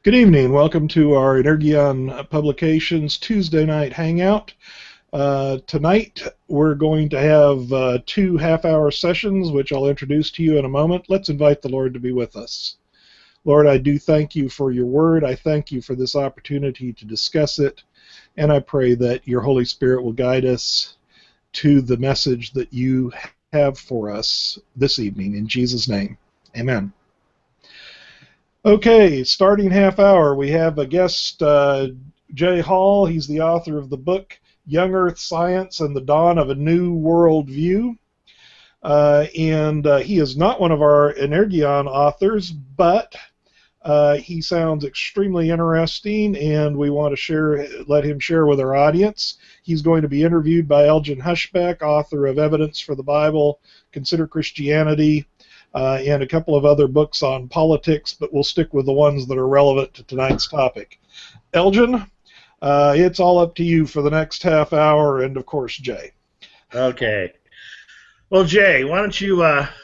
Good evening. Welcome to our Elgin Publications Tuesday night hangout. Tonight we're going to have 2 half-hour sessions, which I'll introduce to you in a moment. Let's invite the Lord to be with us. Lord, I do thank you for your word. I thank you for this opportunity to discuss it, and I pray that your Holy Spirit will guide us to the message that you have for us this evening. In Jesus' name, amen. Okay, starting half hour, we have a guest, Jay Hall. He's the author of the book Young Earth Science and the Dawn of a New Worldview. And he is not one of our Elgin authors, but he sounds extremely interesting, and we want to let him share with our audience. He's going to be interviewed by Elgin Hushbeck, author of Evidence for the Bible, Consider Christianity, and a couple of other books on politics, but we'll stick with the ones that are relevant to tonight's topic. Elgin, it's all up to you for the next half hour, and of course, Jay. Okay. Well, Jay, why don't you,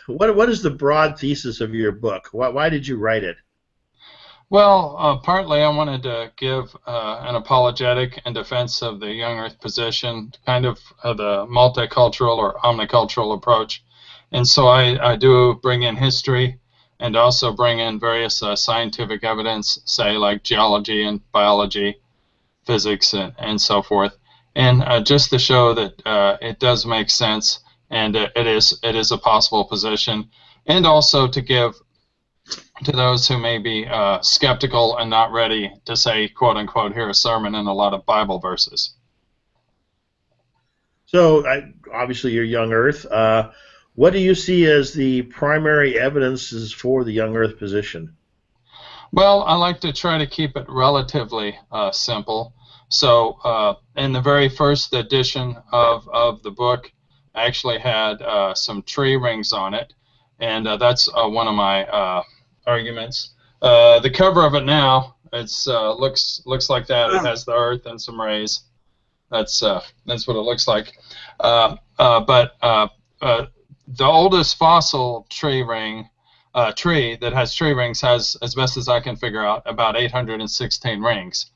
what is the broad thesis of your book? Why did you write it? Well, partly I wanted to give an apologetic in defense of the young earth position, kind of the multicultural or omnicultural approach. And so I do bring in history and also bring in various scientific evidence, say like geology and biology, physics and so forth, and just to show that it does make sense and it is a possible position, and also to give to those who may be skeptical and not ready to say, quote unquote, hear a sermon and a lot of Bible verses. So obviously you're young earth. What do you see as the primary evidences for the young earth position? Well, I like to try to keep it relatively simple. So in the very first edition of the book, I actually had some tree rings on it, and that's one of my arguments. The cover of it now, it's looks like that. It has the earth and some rays. That's what it looks like. But the oldest fossil tree that has tree rings has, as best as I can figure out, about 816 rings.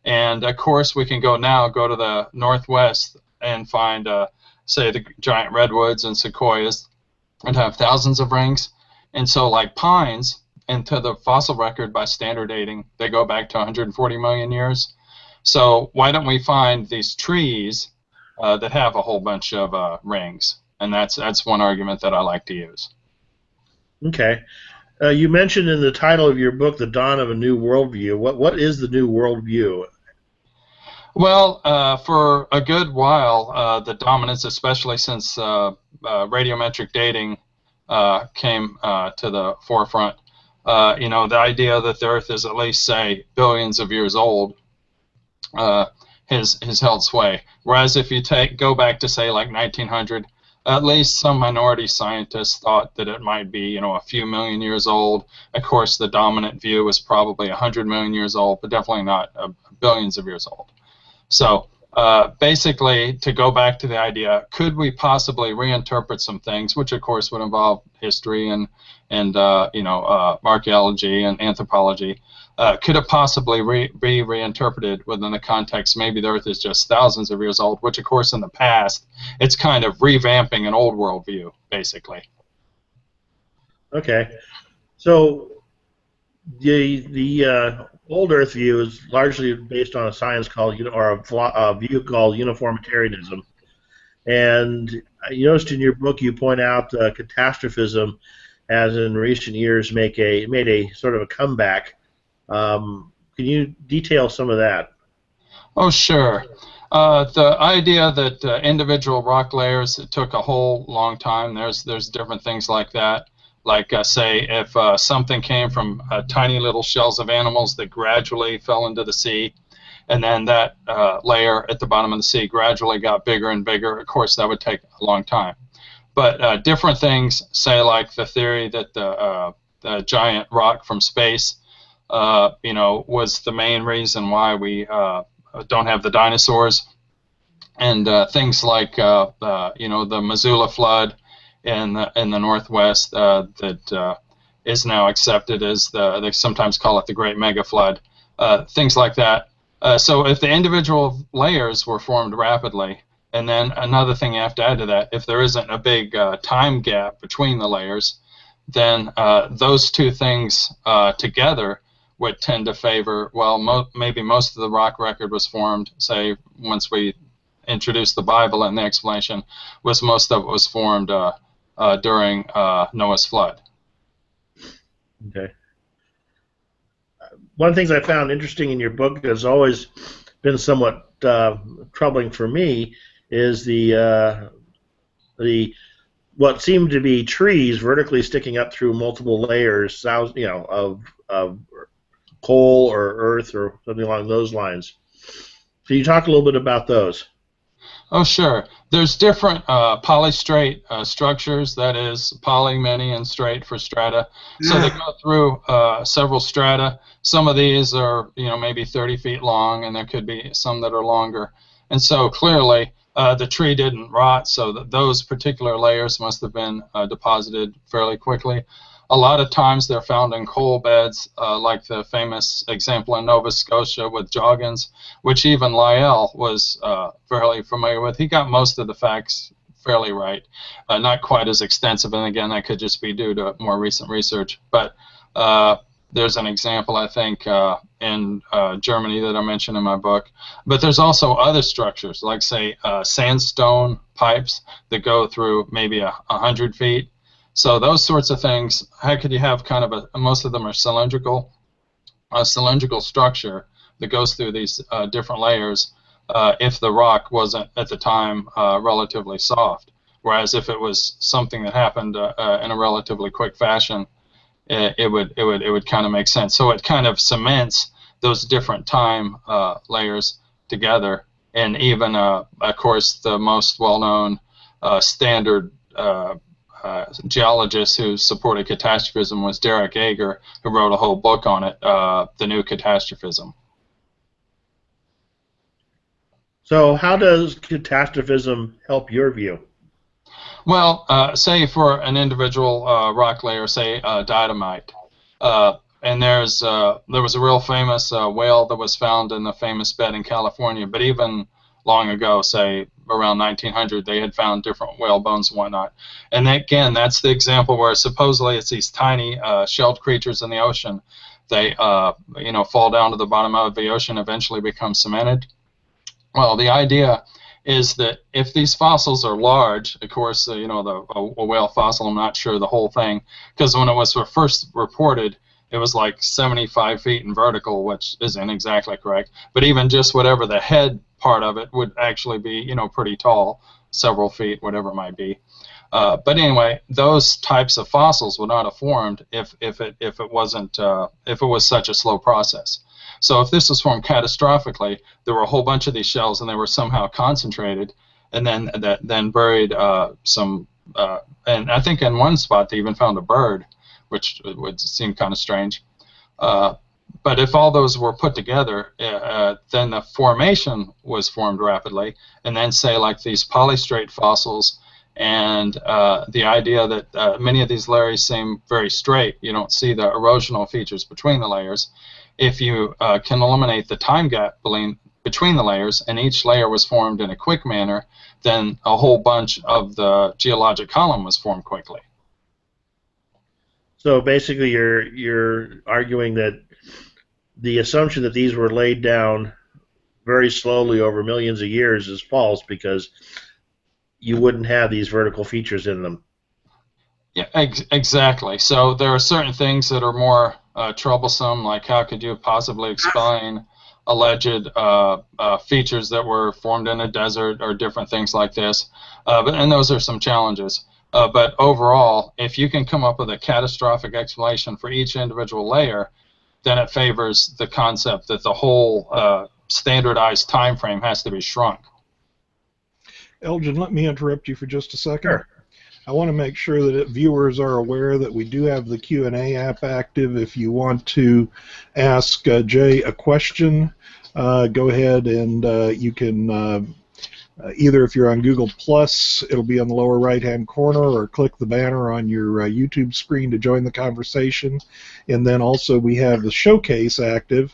And of course, we can go to the northwest and find, say, the giant redwoods and sequoias and have thousands of rings. And so, like pines, into the fossil record by standard dating, they go back to 140 million years. So why don't we find these trees that have a whole bunch of rings? And that's one argument that I like to use. Okay. You mentioned in the title of your book, The Dawn of a New Worldview. What is the new worldview? Well, for a good while, the dominance, especially since radiometric dating came to the forefront, the idea that the Earth is at least, say, billions of years old has held sway. Whereas if you go back to, say, like 1900, at least some minority scientists thought that it might be, a few million years old. Of course, the dominant view was probably 100 million years old, but definitely not billions of years old. So basically, to go back to the idea, could we possibly reinterpret some things, which of course would involve history and archaeology and anthropology? Could it possibly be reinterpreted within the context maybe the Earth is just thousands of years old, which of course in the past it's kind of revamping an old worldview, basically. Okay, so the old Earth view is largely based on a science called, or a view called uniformitarianism, and you noticed in your book you point out catastrophism has in recent years made a sort of a comeback. Can you detail some of that? Oh, sure. The idea that individual rock layers, it took a whole long time. There's different things like that. Like, say, if something came from tiny little shells of animals that gradually fell into the sea, and then that layer at the bottom of the sea gradually got bigger and bigger, of course, that would take a long time. But different things, say, like the theory that the giant rock from space was the main reason why we don't have the dinosaurs, and things like the Missoula flood in the Northwest that is now accepted as they sometimes call it the Great Mega Flood. things like that. So if the individual layers were formed rapidly, and then another thing you have to add to that, if there isn't a big time gap between the layers, then those two things together would tend to favor, well, maybe most of the rock record was formed, say, once we introduced the Bible in the explanation, most of it was formed during Noah's flood. Okay. One of the things I found interesting in your book has always been somewhat troubling for me is the what seemed to be trees vertically sticking up through multiple layers, of coal or earth or something along those lines. Can you talk a little bit about those? Oh, sure. There's different polystrate structures, that is, poly, many, and straight for strata. So they go through several strata. Some of these are, maybe 30 feet long, and there could be some that are longer. And so clearly, the tree didn't rot, so those particular layers must have been deposited fairly quickly. A lot of times they're found in coal beds, like the famous example in Nova Scotia with Joggins, which even Lyell was fairly familiar with. He got most of the facts fairly right, not quite as extensive, and again, that could just be due to more recent research. But there's an example, I think, in Germany that I mentioned in my book. But there's also other structures, like, say, sandstone pipes that go through maybe 100 feet. So those sorts of things, how could you have kind of most of them are a cylindrical structure that goes through these different layers if the rock wasn't at the time relatively soft. Whereas if it was something that happened in a relatively quick fashion, it would kind of make sense. So it kind of cements those different time layers together. And even, of course, the most well-known standard geologist who supported catastrophism was Derek Ager, who wrote a whole book on it, The New Catastrophism. So how does catastrophism help your view? Well, say for an individual rock layer, say diatomite, and there was a real famous whale that was found in the famous bed in California, but even long ago, say around 1900, they had found different whale bones and whatnot. And again, that's the example where supposedly it's these tiny shelled creatures in the ocean. They fall down to the bottom of the ocean, eventually become cemented. Well, the idea is that if these fossils are large, of course, a whale fossil, I'm not sure the whole thing, because when it was first reported, it was like 75 feet in vertical, which isn't exactly correct. But even just whatever the head part of it would actually be, pretty tall, several feet, whatever it might be. But anyway, those types of fossils would not have formed if it was such a slow process. So if this was formed catastrophically, there were a whole bunch of these shells, and they were somehow concentrated, and then buried some. And I think in one spot they even found a bird, which would seem kind of strange. But if all those were put together, then the formation was formed rapidly, and then say like these polystrate fossils, and the idea that many of these layers seem very straight. You don't see the erosional features between the layers. If you can eliminate the time gap between the layers, and each layer was formed in a quick manner, then a whole bunch of the geologic column was formed quickly. So basically, you're arguing that the assumption that these were laid down very slowly over millions of years is false, because you wouldn't have these vertical features in them. Yeah, exactly. So there are certain things that are more troublesome, like how could you possibly explain alleged features that were formed in a desert or different things like this, and those are some challenges. But overall, if you can come up with a catastrophic explanation for each individual layer, then it favors the concept that the whole standardized time frame has to be shrunk. Elgin, let me interrupt you for just a second. Sure. I want to make sure that viewers are aware that we do have the Q&A app active. If you want to ask Jay a question, go ahead and you can either, if you're on Google+, it'll be on the lower right-hand corner, or click the banner on your YouTube screen to join the conversation. And then also we have the showcase active.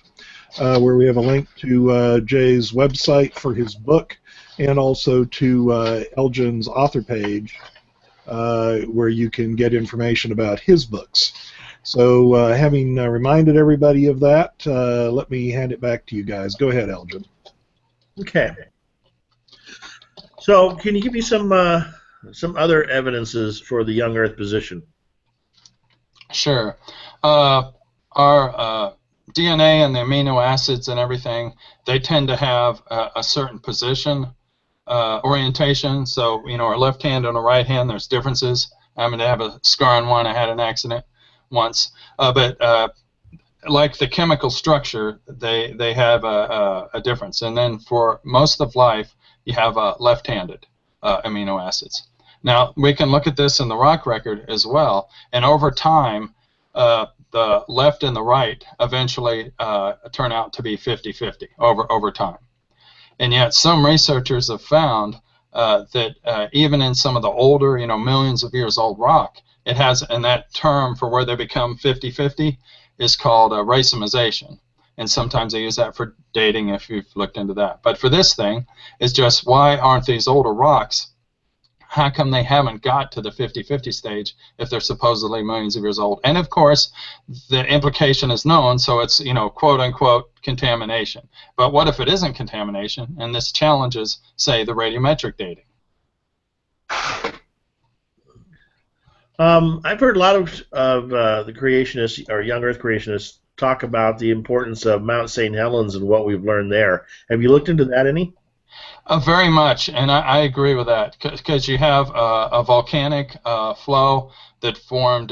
where we have a link to Jay's website for his book, and also to Elgin's author page, where you can get information about his books. So having reminded everybody of that, let me hand it back to you guys. Go ahead, Elgin. Okay. So can you give me some other evidences for the young Earth position? Sure. Our DNA and the amino acids and everything, they tend to have a certain position, orientation. So, our left hand and a right hand, there's differences. I happen to have a scar on one. I had an accident once. But like the chemical structure, they have a difference. And then for most of life, you have left-handed amino acids. Now, we can look at this in the rock record as well. And over time, the left and the right eventually turn out to be 50-50 over time. And yet some researchers have found that even in some of the older, millions of years old rock, it has, and that term for where they become 50-50 is called racemization. And sometimes they use that for dating if you've looked into that. But for this thing, it's just why aren't these older rocks, how come they haven't got to the 50-50 stage if they're supposedly millions of years old? And of course, the implication is known, so it's, quote unquote contamination. But what if it isn't contamination, and this challenges, say, the radiometric dating? I've heard a lot of the creationists, or young Earth creationists, talk about the importance of Mount St. Helens and what we've learned there. Have you looked into that any? Very much, and I agree with that, because you have a volcanic flow that formed,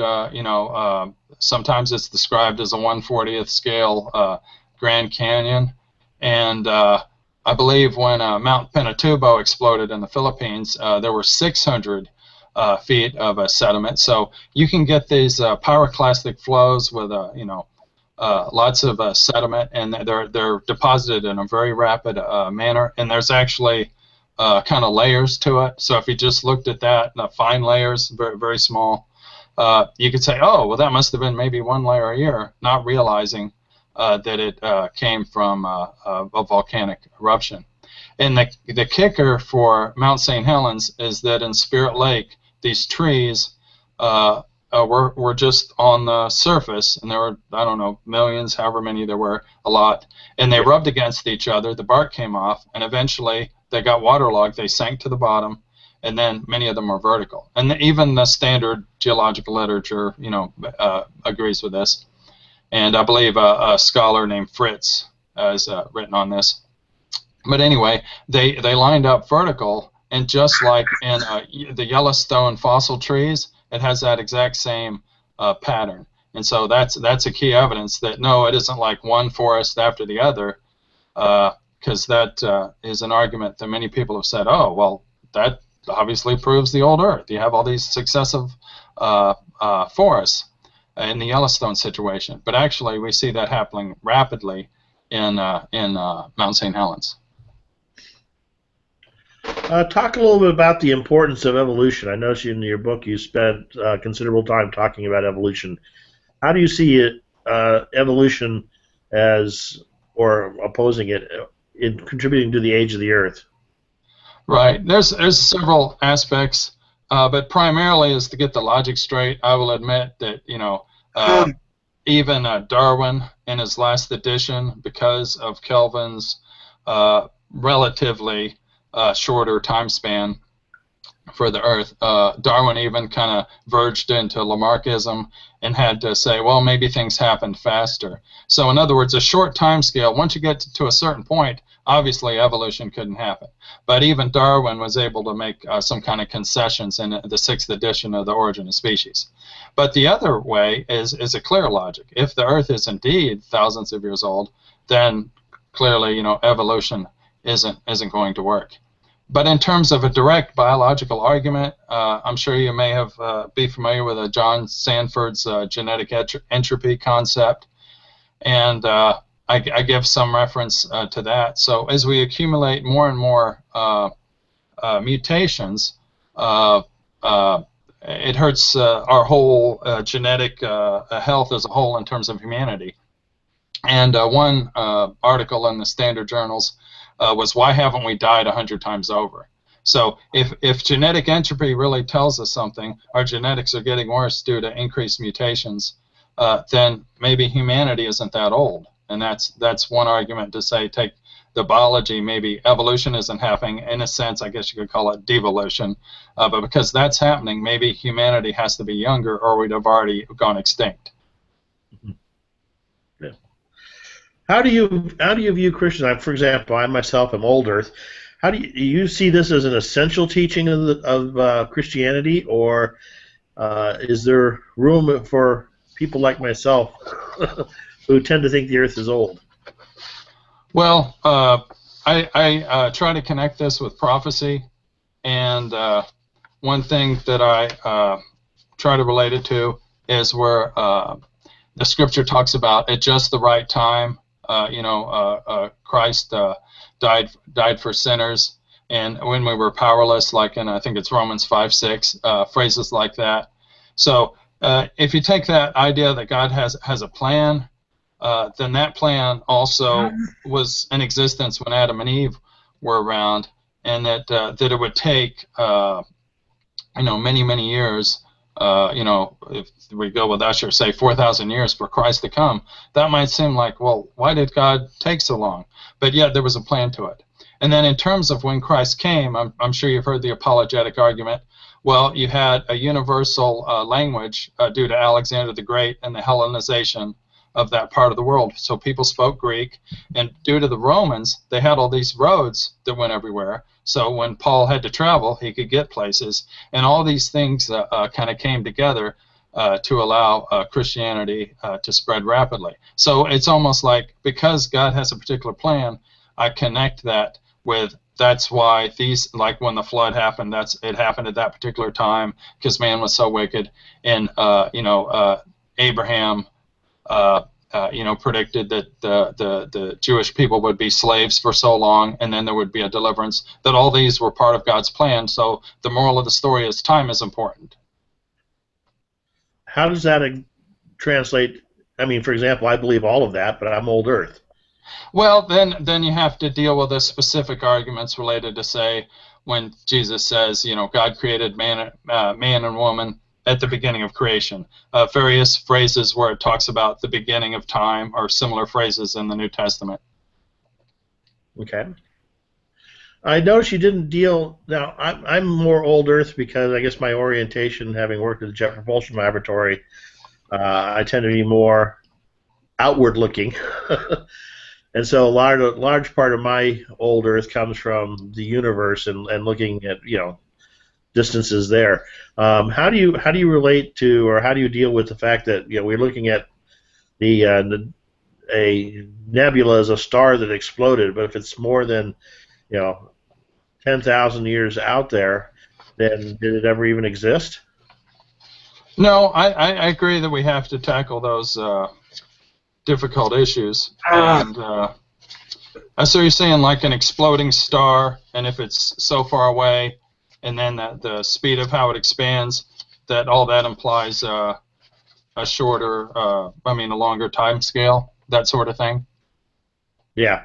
sometimes it's described as a 1/40th scale Grand Canyon, and I believe when Mount Pinatubo exploded in the Philippines, there were 600 feet of sediment. So you can get these pyroclastic flows with lots of sediment, and they're deposited in a very rapid manner. And there's actually kind of layers to it. So if you just looked at that, fine layers, very very small, you could say, oh, well, that must have been maybe one layer a year, not realizing that it came from a volcanic eruption. And the kicker for Mount St. Helens is that in Spirit Lake, these trees were just on the surface, and there were, I don't know, millions, however many there were, a lot, and they rubbed against each other, the bark came off, and eventually they got waterlogged, they sank to the bottom, and then many of them are vertical. And even the standard geological literature, agrees with this. And I believe a scholar named Fritz has written on this. But anyway, they lined up vertical, and just like in the Yellowstone fossil trees, it has that exact same pattern. And so that's a key evidence that no, it isn't like one forest after the other, because that is an argument that many people have said, oh, well, that obviously proves the old Earth. You have all these successive forests in the Yellowstone situation. But actually, we see that happening rapidly in Mount St. Helens. Talk a little bit about the importance of evolution. I noticed in your book you spent considerable time talking about evolution. How do you see evolution as, or opposing it, in contributing to the age of the Earth? Right. There's several aspects, but primarily is to get the logic straight. I will admit that even Darwin in his last edition, because of Kelvin's relatively shorter time span for the Earth, Darwin even kind of verged into Lamarckism and had to say, well, maybe things happened faster. So in other words, a short time scale, once you get to a certain point, obviously evolution couldn't happen. But even Darwin was able to make some kind of concessions in the 6th edition of The Origin of Species. But the other way is a clear logic. If the Earth is indeed thousands of years old, then clearly, evolution isn't going to work. But in terms of a direct biological argument, I'm sure you may have be familiar with John Sanford's genetic entropy concept, and I give some reference to that. So as we accumulate more and more mutations, it hurts our whole genetic health as a whole in terms of humanity. And one article in the Standard Journals was, why haven't we died 100 times over? So if genetic entropy really tells us something, our genetics are getting worse due to increased mutations, then maybe humanity isn't that old. And that's one argument to say, take the biology, maybe evolution isn't happening. In a sense, I guess you could call it devolution. But because that's happening, maybe humanity has to be younger or we'd have already gone extinct. Yeah. How do you view Christians? For example, I myself am old Earth. How do you see this as an essential teaching of Christianity, or is there room for people like myself who tend to think the Earth is old? Well, I try to connect this with prophecy, and one thing that I try to relate it to is where the Scripture talks about at just the right time. Christ died for sinners, and when we were powerless, like in I think it's Romans 5:6, phrases like that. So if you take that idea that God has a plan, then that plan also was in existence when Adam and Eve were around, and that it would take many years. If we go with Usher, say 4,000 years for Christ to come, that might seem like, well, why did God take so long? But yet there was a plan to it. And then in terms of when Christ came, I'm sure you've heard the apologetic argument. Well, you had a universal language due to Alexander the Great and the Hellenization of that part of the world. So people spoke Greek, and due to the Romans, they had all these roads that went everywhere. So when Paul had to travel, he could get places, and all these things kind of came together to allow Christianity to spread rapidly. So it's almost like, because God has a particular plan, I connect that with, that's why these, like when the flood happened, it happened at that particular time because man was so wicked, and Abraham predicted that the Jewish people would be slaves for so long, and then there would be a deliverance, that all these were part of God's plan. So the moral of the story is time is important. How does that translate? I mean, for example, I believe all of that, but I'm old Earth. Well, then you have to deal with the specific arguments related to, say, when Jesus says, God created man and woman at the beginning of creation. Various phrases where it talks about the beginning of time, or similar phrases in the New Testament. Okay. I noticed you didn't deal. Now, I'm more old Earth because I guess my orientation, having worked at the Jet Propulsion Laboratory, I tend to be more outward looking. And so a large part of my old Earth comes from the universe and looking at distances there. How do you relate to, or how do you deal with the fact that we're looking at a nebula as a star that exploded, but if it's more than 10,000 years out there, then did it ever even exist? No, I agree that we have to tackle those difficult issues. And so you're saying like an exploding star, and if it's so far away, and then the speed of how it expands, that all that implies a longer time scale, that sort of thing? Yeah.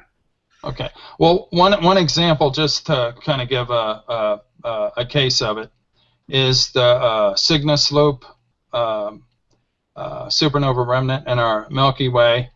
Okay. Well, one example, just to kind of give a case of it, is the Cygnus Loop supernova remnant in our Milky Way.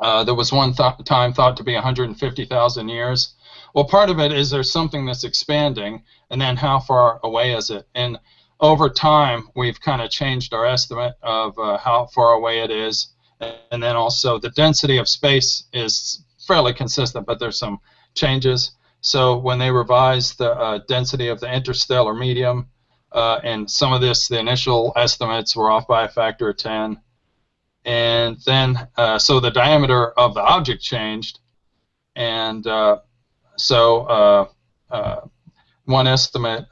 There was one time thought to be 150,000 years. Well, part of it is there's something that's expanding, and then how far away is it? And over time, we've kind of changed our estimate of how far away it is, and then also the density of space is fairly consistent, but there's some changes. So when they revised the density of the interstellar medium, and some of this, the initial estimates were off by a factor of 10, and then so the diameter of the object changed, and so one estimate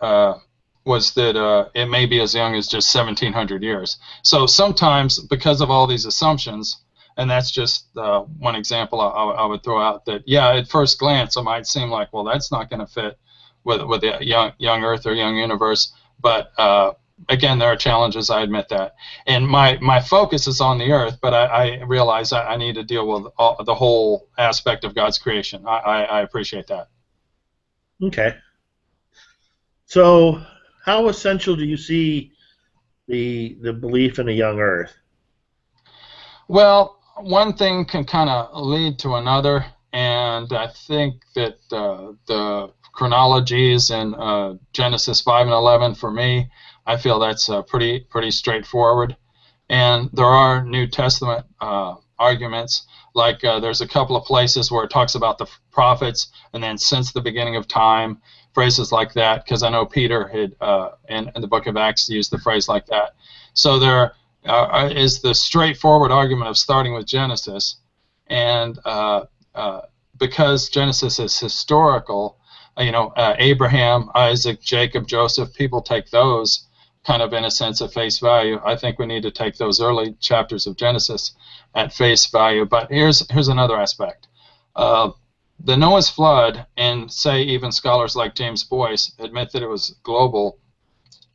was that it may be as young as just 1,700 years. So sometimes, because of all these assumptions, and that's just one example I would throw out, that, yeah, at first glance it might seem like, well, that's not going to fit with the young Earth or young universe, but again, there are challenges, I admit that. And my focus is on the earth, but I realize I need to deal with the whole aspect of God's creation. I appreciate that. Okay. So how essential do you see the belief in a young earth? Well, one thing can kind of lead to another, and I think that the chronologies in Genesis 5 and 11, for me, I feel that's pretty straightforward. And there are New Testament arguments, like there's a couple of places where it talks about the prophets, and then since the beginning of time, phrases like that, because I know Peter had in the book of Acts used the phrase like that. So there is the straightforward argument of starting with Genesis, and because Genesis is historical, Abraham, Isaac, Jacob, Joseph, people take those kind of in a sense at face value. I think we need to take those early chapters of Genesis at face value. But here's another aspect. The Noah's flood, and say even scholars like James Boyce admit that it was global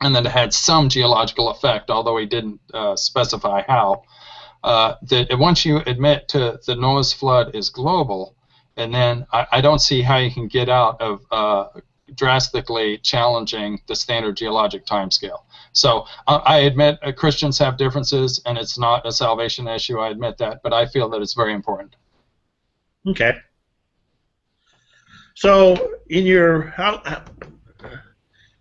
and that it had some geological effect, although he didn't specify how. That once you admit to the Noah's flood is global, and then I don't see how you can get out of drastically challenging the standard geologic timescale. So I admit Christians have differences, and it's not a salvation issue. I admit that, but I feel that it's very important. Okay. So, in your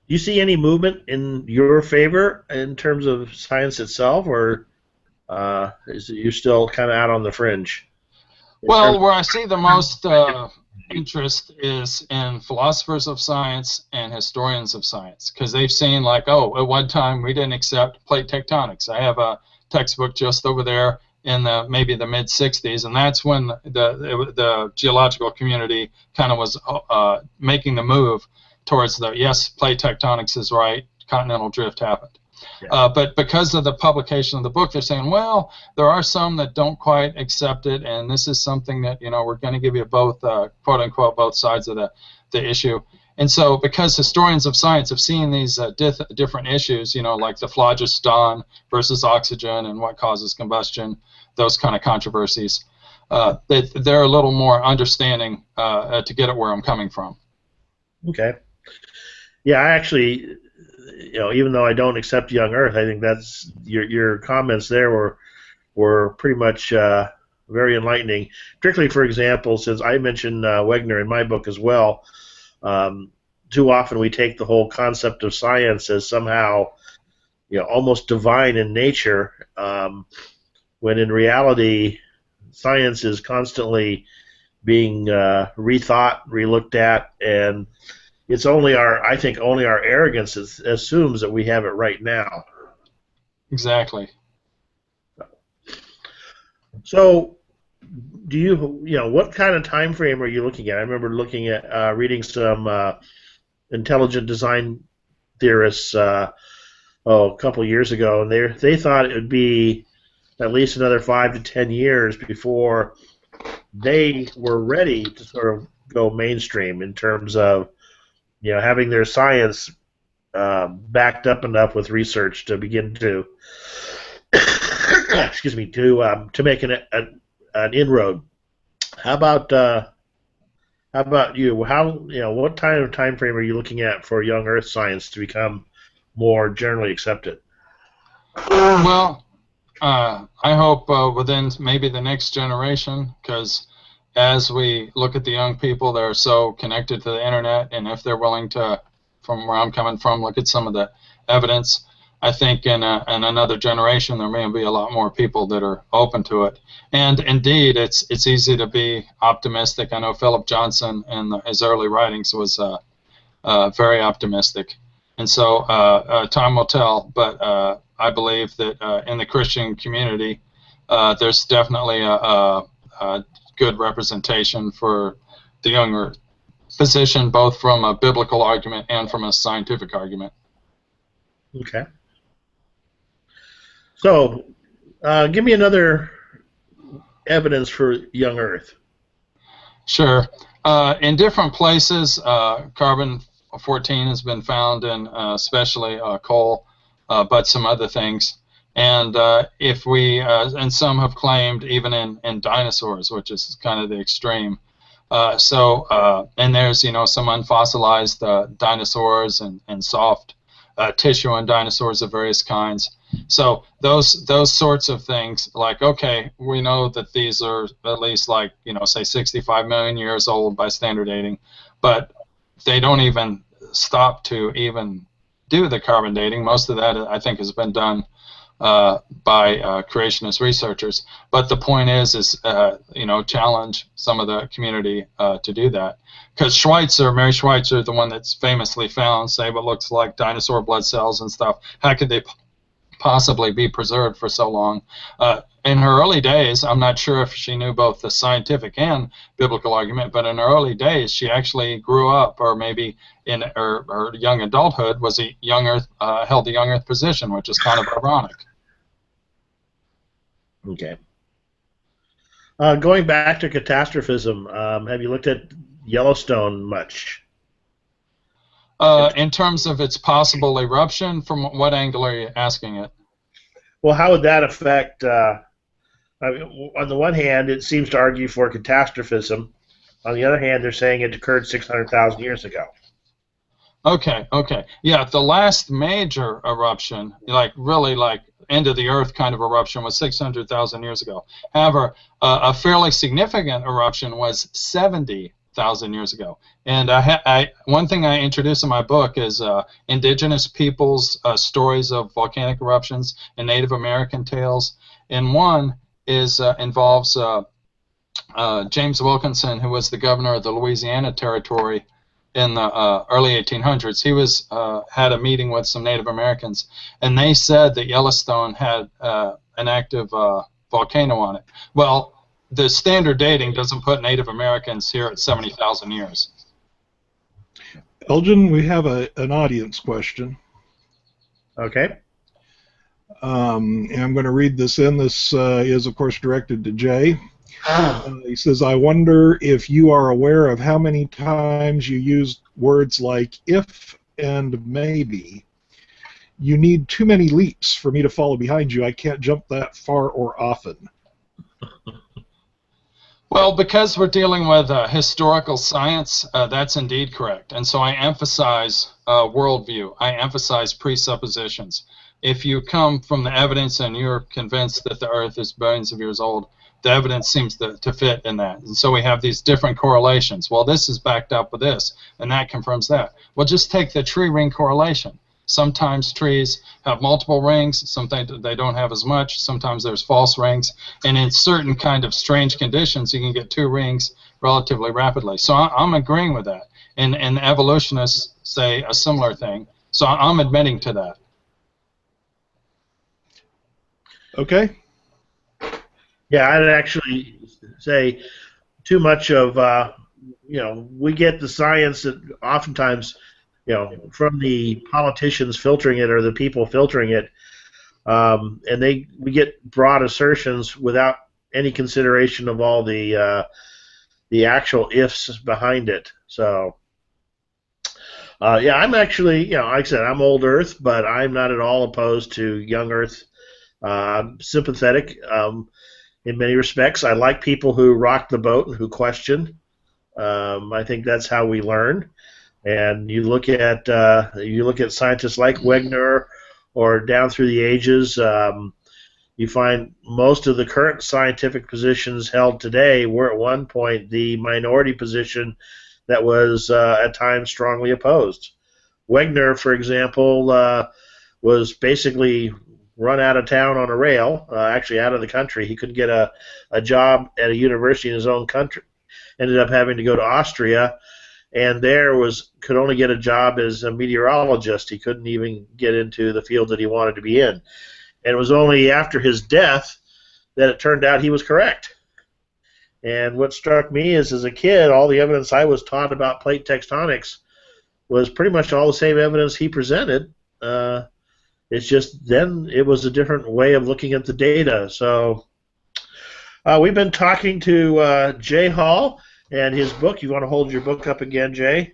you see any movement in your favor in terms of science itself, or is it you're still kind of out on the fringe? Well, where I see the most interest is in philosophers of science and historians of science, because they've seen, like, oh, at one time we didn't accept plate tectonics. I have a textbook just over there in maybe the mid 60s, and that's when the geological community kind of was making the move towards yes, plate tectonics is right, continental drift happened. Yeah. But because of the publication of the book, they're saying, well, there are some that don't quite accept it, and this is something that, we're going to give you both, quote unquote, both sides of the issue. And so because historians of science have seen these different issues, like the phlogiston versus oxygen and what causes combustion, those kind of controversies, they're a little more understanding to get at where I'm coming from. Okay. Yeah, I actually, even though I don't accept young Earth, I think that's your comments there were pretty much very enlightening. Particularly, for example, since I mentioned Wegener in my book as well. Too often we take the whole concept of science as somehow, almost divine in nature, when in reality, science is constantly being rethought, relooked at, and it's only I think only our arrogance assumes that we have it right now. Exactly. So, do you what kind of time frame are you looking at? I remember looking at reading some intelligent design theorists a couple years ago, and they thought it would be at least another 5 to 10 years before they were ready to sort of go mainstream in terms of having their science backed up enough with research to begin to excuse me to make an inroad. How about you? What time frame are you looking at for young Earth science to become more generally accepted? Well, I hope within maybe the next generation, because as we look at the young people, they're so connected to the internet, and if they're willing to, from where I'm coming from, look at some of the evidence, I think in another generation there may be a lot more people that are open to it. And indeed, it's easy to be optimistic. I know Philip Johnson in his early writings was very optimistic, and so time will tell. But I believe that in the Christian community, there's definitely a good representation for the younger position, both from a biblical argument and from a scientific argument. Okay. So, give me another evidence for young Earth. Sure. In different places, carbon-14 has been found in especially coal, but some other things. And if we, and some have claimed even in dinosaurs, which is kind of the extreme. And there's, some unfossilized dinosaurs and soft tissue on dinosaurs of various kinds. So those sorts of things, like, okay, we know that these are at least, like, say 65 million years old by standard dating, but they don't even stop to even do the carbon dating. Most of that, I think, has been done by creationist researchers. But the point is challenge some of the community to do that. Because Mary Schweitzer, the one that's famously found, say, what looks like dinosaur blood cells and stuff, how could they possibly be preserved for so long? In her early days, I'm not sure if she knew both the scientific and biblical argument, but in her early days, she actually grew up, or maybe in her young adulthood, was a young Earth, held the young Earth position, which is kind of ironic. Okay. Going back to catastrophism, have you looked at Yellowstone much? In terms of its possible eruption, from what angle are you asking it? Well, how would that affect? I mean, on the one hand, it seems to argue for catastrophism. On the other hand, they're saying it occurred 600,000 years ago. Okay. Yeah, the last major eruption, really end of the Earth kind of eruption, was 600,000 years ago. However, a fairly significant eruption was 70,000 years ago. And one thing I introduce in my book is indigenous peoples' stories of volcanic eruptions and Native American tales. And one involves James Wilkinson, who was the governor of the Louisiana Territory in the early 1800s. He had a meeting with some Native Americans, and they said that Yellowstone had an active volcano on it. Well, the standard dating doesn't put Native Americans here at 70,000 years. Elgin, we have an audience question. Okay. And I'm going to read this in. This is, of course, directed to Jay. He says, I wonder if you are aware of how many times you used words like if and maybe. You need too many leaps for me to follow behind you. I can't jump that far or often. Well, because we're dealing with historical science, that's indeed correct. And so I emphasize worldview. I emphasize presuppositions. If you come from the evidence and you're convinced that the Earth is billions of years old, the evidence seems to fit in that. And so we have these different correlations. Well, this is backed up with this, and that confirms that. Well, just take the tree ring correlation. Sometimes trees have multiple rings, sometimes they don't have as much, sometimes there's false rings, and in certain kind of strange conditions, you can get two rings relatively rapidly. So I'm agreeing with that. And the evolutionists say a similar thing. So I'm admitting to that. Okay. Yeah, I'd actually say too much of, we get the science that oftentimes, from the politicians filtering it or the people filtering it, and we get broad assertions without any consideration of all the actual ifs behind it. So, I'm actually, like I said, I'm old Earth, but I'm not at all opposed to young Earth. I'm sympathetic. In many respects, I like people who rock the boat and who question. I think that's how we learn. And you look at scientists like Wegener, or down through the ages, you find most of the current scientific positions held today were at one point the minority position that was at times strongly opposed. Wegener, for example, was basically run out of town on a rail, actually out of the country. He couldn't get a job at a university in his own country. Ended up having to go to Austria, and could only get a job as a meteorologist. He couldn't even get into the field that he wanted to be in. And it was only after his death that it turned out he was correct. And what struck me is, as a kid, all the evidence I was taught about plate tectonics was pretty much all the same evidence he presented. It's just then it was a different way of looking at the data. So we've been talking to Jay Hall and his book. You want to hold your book up again, Jay?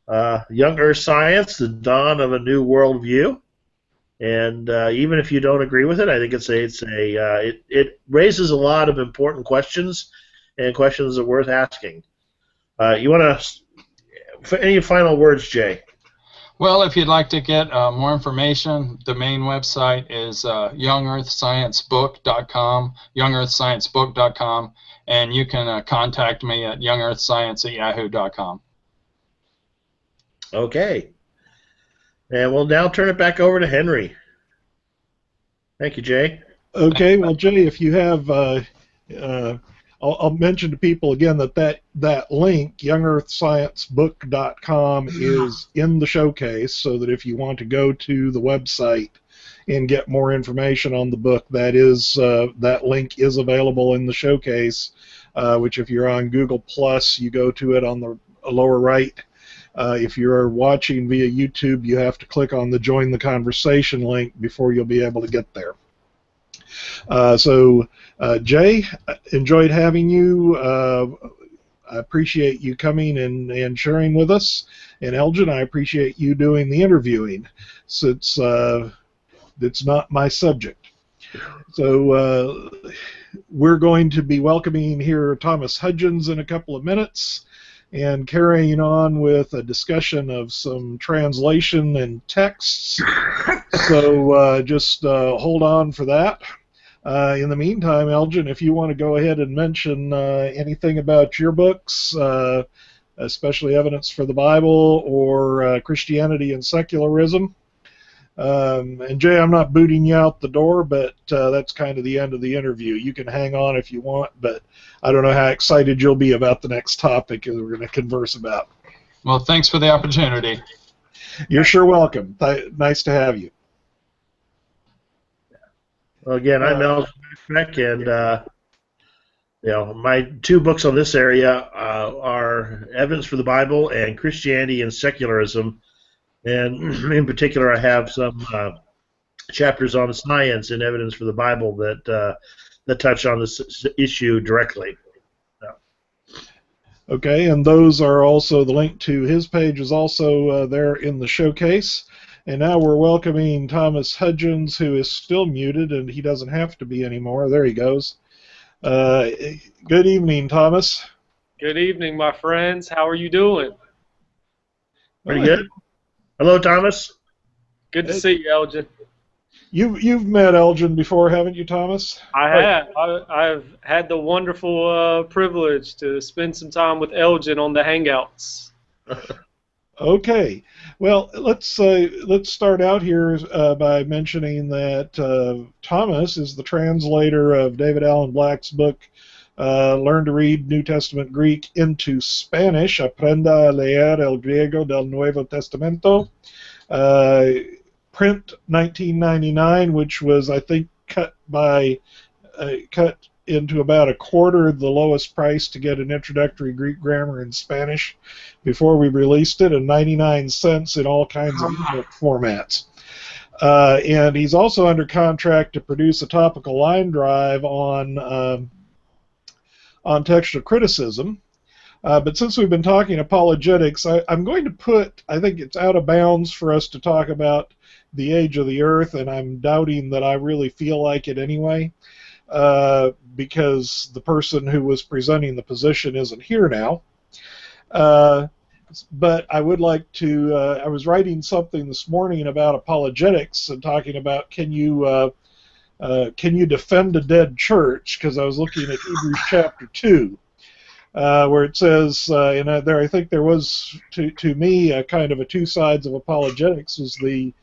Young Earth Science, The Dawn of a New Worldview. And even if you don't agree with it, I think it raises a lot of important questions, and questions that are worth asking. You want to any final words, Jay? Well, if you'd like to get more information, the main website is youngearthsciencebook.com, youngearthsciencebook.com, and you can contact me at youngearthscience@yahoo.com. Okay. And we'll now turn it back over to Henry. Thank you, Jay. Okay, well, Jay, if you have, I'll mention to people again that link, youngearthsciencebook.com, is in the showcase, so that if you want to go to the website and get more information on the book, that link is available in the showcase, which if you're on Google Plus, you go to it on the lower right. If you're watching via YouTube, you have to click on the Join the Conversation link before you'll be able to get there. Jay, enjoyed having you. I appreciate you coming and sharing with us. And Elgin, I appreciate you doing the interviewing, since it's not my subject. So we're going to be welcoming here Thomas Hudgens in a couple of minutes, and carrying on with a discussion of some translation and texts. So just hold on for that. In the meantime, Elgin, if you want to go ahead and mention anything about your books, especially Evidence for the Bible or Christianity and Secularism. And Jay, I'm not booting you out the door, but that's kind of the end of the interview. You can hang on if you want, but I don't know how excited you'll be about the next topic that we're going to converse about. Well, thanks for the opportunity. You're sure welcome. Nice to have you. Well, again, I'm Elgin Hushbeck, and my two books on this area are Evidence for the Bible and Christianity and Secularism. And in particular, I have some chapters on science and Evidence for the Bible that touch on this issue directly. Okay, and those are also, the link to his page is also there in the showcase. And now we're welcoming Thomas Hudgens, who is still muted, and he doesn't have to be anymore. There he goes. Good evening, Thomas. Good evening, my friends. How are you doing? Pretty good. Hello, Thomas. Good to see you, Elgin. You've met Elgin before, haven't you, Thomas? I have. I've had the wonderful privilege to spend some time with Elgin on the Hangouts. Okay. Well, let's start out here by mentioning that Thomas is the translator of David Allen Black's book, Learn to Read New Testament Greek into Spanish, Aprenda a leer el griego del Nuevo Testamento, print 1999, which was, I think, cut into about a quarter the lowest price to get an introductory Greek grammar in Spanish before we released it, and 99 cents in all kinds of ebook formats. And he's also under contract to produce a topical line drive on textual criticism. But since we've been talking apologetics, I'm going to put, I think it's out of bounds for us to talk about the age of the earth, and I'm doubting that I really feel like it anyway. Because the person who was presenting the position isn't here now. But I would like to, I was writing something this morning about apologetics and talking about can you defend a dead church, because I was looking at Hebrews chapter 2, where it says, and there I think there was, to me, a kind of a two sides of apologetics, was the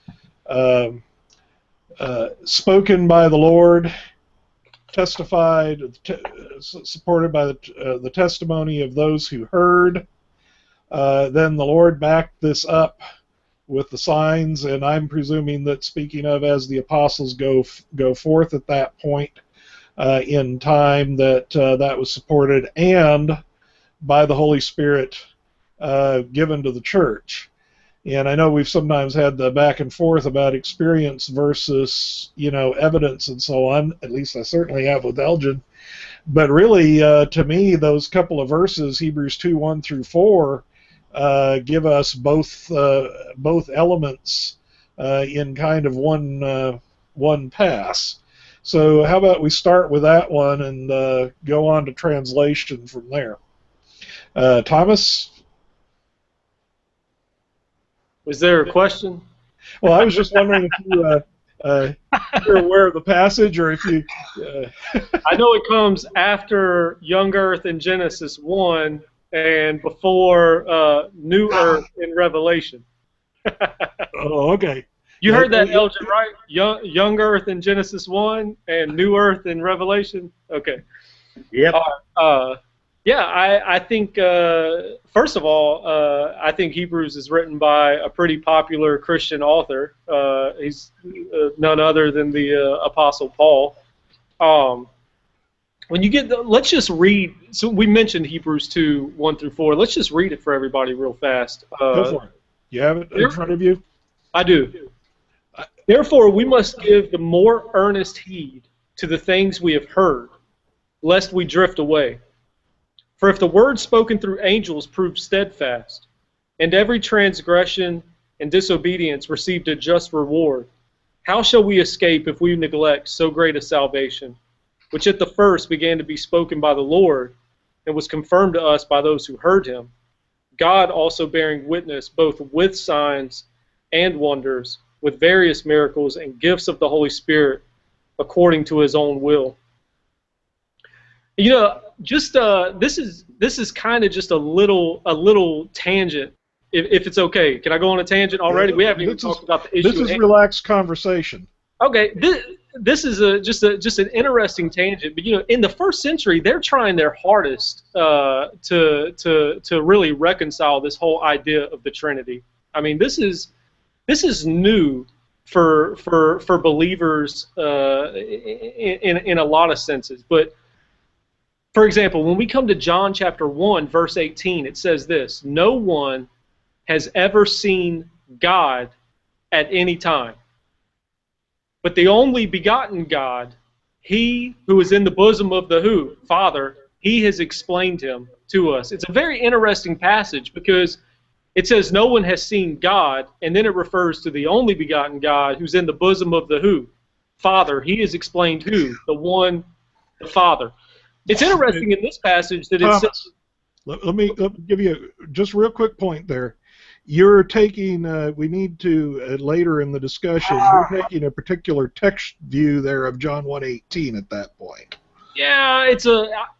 spoken by the Lord, testified, supported by the testimony of those who heard. Then the Lord backed this up with the signs, and I'm presuming that, speaking of as the apostles go forth at that point in time, that was supported and by the Holy Spirit given to the church. And I know we've sometimes had the back and forth about experience versus, evidence and so on. At least I certainly have with Elgin. But really, to me, those couple of verses, Hebrews 2:1 through 4, give us both elements in kind of one pass. So how about we start with that one and go on to translation from there. Thomas? Was there a question? Well, I was just wondering if you're aware of the passage, or if you... I know it comes after Young Earth in Genesis 1 and before New Earth in Revelation. Oh, okay. You heard that, Elgin, right? Young Earth in Genesis 1 and New Earth in Revelation? Okay. Yep. Yeah, I think, first of all, I think Hebrews is written by a pretty popular Christian author. He's none other than the Apostle Paul. When you get, let's just read, so we mentioned Hebrews 2, 1 through 4. Let's just read it for everybody real fast. Go for it. You have it in front of you? I do. Therefore, we must give the more earnest heed to the things we have heard, lest we drift away. For if the word spoken through angels proved steadfast, and every transgression and disobedience received a just reward, how shall we escape if we neglect so great a salvation, which at the first began to be spoken by the Lord, and was confirmed to us by those who heard him, God also bearing witness both with signs and wonders, with various miracles and gifts of the Holy Spirit, according to his own will. You know, just this is kind of just a little tangent, if it's okay. Can I go on a tangent already? We haven't even talked about the issue. This is relaxed conversation. Okay, this is just an interesting tangent. But you know, in the first century, they're trying their hardest to really reconcile this whole idea of the Trinity. I mean, this is new for believers in a lot of senses, but. For example, when we come to John chapter 1, verse 18, it says this: no one has ever seen God at any time, but the only begotten God, he who is in the bosom of the who? Father, he has explained him to us. It's a very interesting passage because it says no one has seen God, and then it refers to the only begotten God who's in the bosom of the who? Father. He has explained who? The one, the Father. It's interesting in this passage that it says... Let me give you just a real quick point there. You're taking, we need to, later in the discussion, you're taking a particular text view there of John 1:18 at that point. Yeah,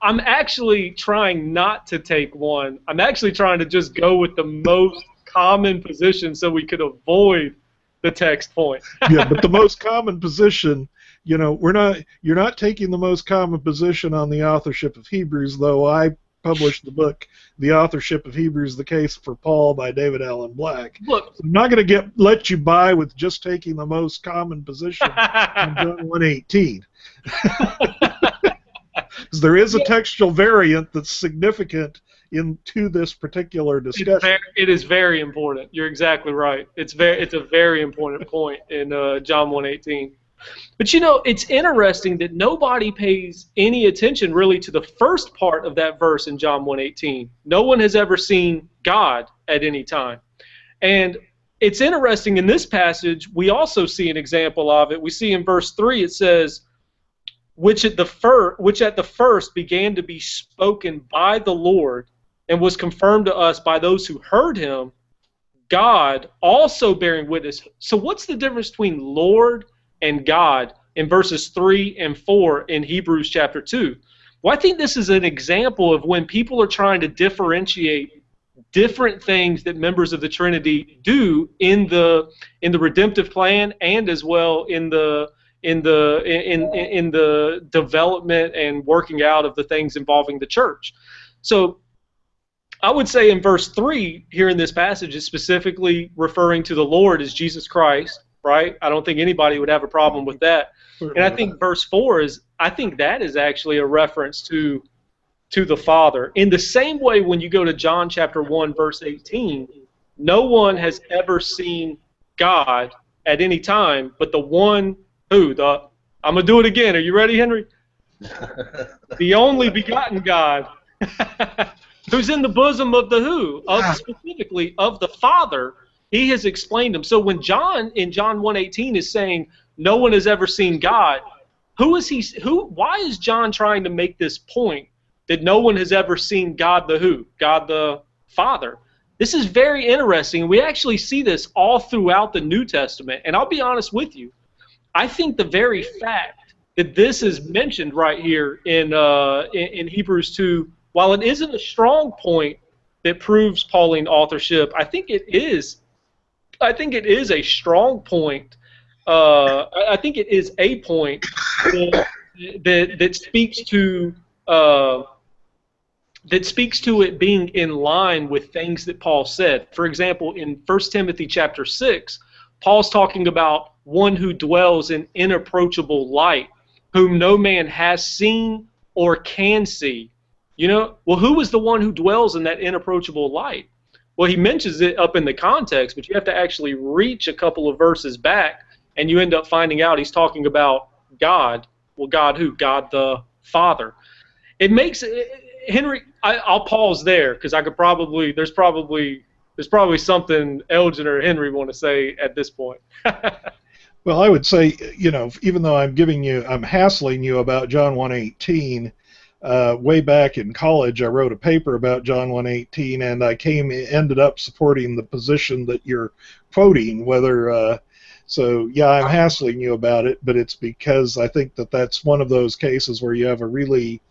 I'm actually trying not to take one. I'm actually trying to just go with the most common position so we could avoid the text point. Yeah, but the most common position... You know, you're not taking the most common position on the authorship of Hebrews, though I published the book, The Authorship of Hebrews, The Case for Paul by David Allen Black. Look, I'm not going to let you by with just taking the most common position on John 1:18. Because there is a textual variant that's significant into this particular discussion. It is very important. You're exactly right. It's a very important point in John 1:18. But you know, it's interesting that nobody pays any attention really to the first part of that verse in John 1:18. No one has ever seen God at any time. And it's interesting in this passage, we also see an example of it. We see in verse 3 it says, which at the first began to be spoken by the Lord and was confirmed to us by those who heard him, God also bearing witness. So what's the difference between Lord and God in verses 3 and 4 in Hebrews chapter 2? Well, I think this is an example of when people are trying to differentiate different things that members of the Trinity do in the redemptive plan and as well in the development and working out of the things involving the church. So I would say in verse 3 here in this passage is specifically referring to the Lord as Jesus Christ. Right? I don't think anybody would have a problem with that. And I think verse 4 I think that is actually a reference to the Father. In the same way, when you go to John chapter 1, verse 18, no one has ever seen God at any time, but the one who, I'm going to do it again. Are you ready, Henry? The only begotten God, who's in the bosom of the who? Specifically of the Father. He has explained them. So when John in John 1:18 is saying no one has ever seen God, why is John trying to make this point that no one has ever seen God the who? God the Father. This is very interesting. We actually see this all throughout the New Testament. And I'll be honest with you, I think the very fact that this is mentioned right here in Hebrews 2, while it isn't a strong point that proves Pauline authorship, I think it is a strong point. I think it is a point that speaks to it being in line with things that Paul said. For example, in 1 Timothy chapter 6, Paul's talking about one who dwells in inapproachable light, whom no man has seen or can see. You know, well, who is the one who dwells in that inapproachable light? Well, he mentions it up in the context, but you have to actually reach a couple of verses back, and you end up finding out he's talking about God. Well, God who? God the Father. It makes Henry. I'll pause there because I could probably there's probably something Elgin or Henry want to say at this point. Well, I would say, you know, even though I'm hassling you about John 1:18. Way back in college, I wrote a paper about John 1:18, and I ended up supporting the position that you're quoting. So yeah, I'm hassling you about it, but it's because I think that that's one of those cases where you have a really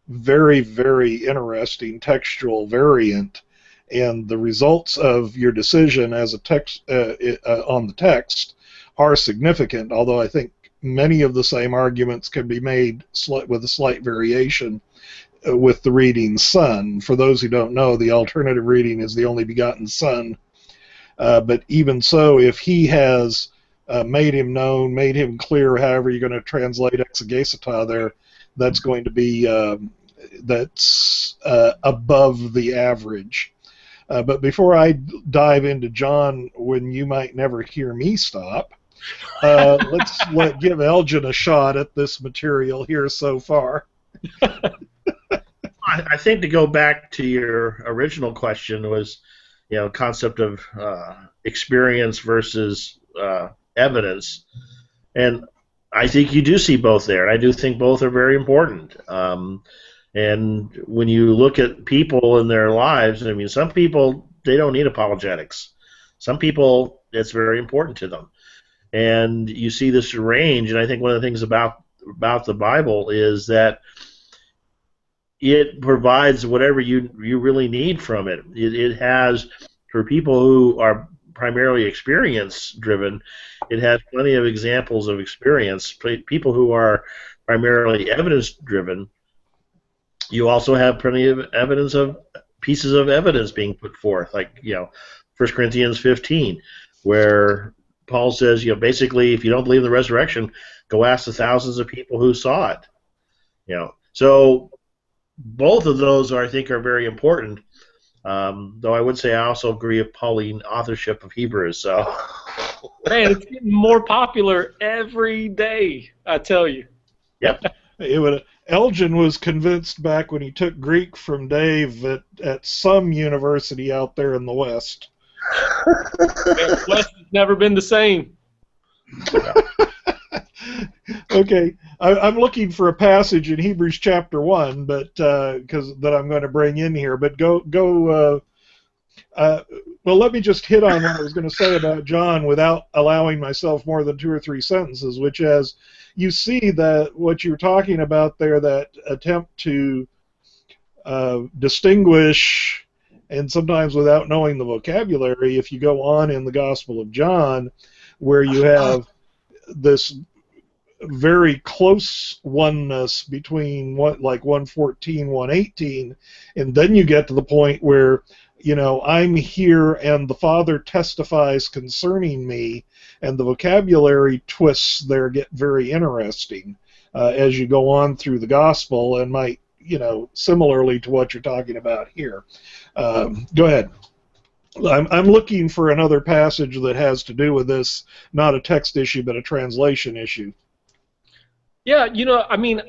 very, very interesting textual variant, and the results of your decision as a text on the text are significant. Although I think many of the same arguments can be made with a slight variation with the reading Son. For those who don't know, the alternative reading is the only begotten Son. But even so, if he has made him known, made him clear, however you're going to translate exegesita there, that's going to be above the average. But before I dive into John, when you might never hear me stop, let's give Elgin a shot at this material here so far. I think to go back to your original question was, you know, concept of experience versus evidence, and I think you do see both there. And I do think both are very important. And when you look at people in their lives, I mean, some people, they don't need apologetics. Some people, it's very important to them. And you see this range, and I think one of the things about the Bible is that it provides whatever you really need from it. It has, for people who are primarily experience-driven, it has plenty of examples of experience. People who are primarily evidence-driven, you also have plenty of evidence of pieces of evidence being put forth, like, you know, 1 Corinthians 15, where Paul says, you know, basically, if you don't believe in the resurrection, go ask the thousands of people who saw it. You know, so both of those I think are very important. Though I would say I also agree with Pauline authorship of Hebrews. So, man, it's getting more popular every day, I tell you. Yep. Elgin was convinced back when he took Greek from Dave at some university out there in the West. The West has never been the same. Okay, I'm looking for a passage in Hebrews chapter 1, but that I'm going to bring in here. But well, let me just hit on what I was going to say about John without allowing myself more than 2 or 3 sentences, which is, you see that what you're talking about there, that attempt to distinguish, and sometimes without knowing the vocabulary, if you go on in the Gospel of John, where you have this very close oneness between like 1:14, 1:18, and then you get to the point where, you know, I'm here and the Father testifies concerning me, and the vocabulary twists there get very interesting as you go on through the Gospel, and might, you know, similarly to what you're talking about here. Go ahead. I'm looking for another passage that has to do with this, not a text issue, but a translation issue. Yeah, you know, I mean,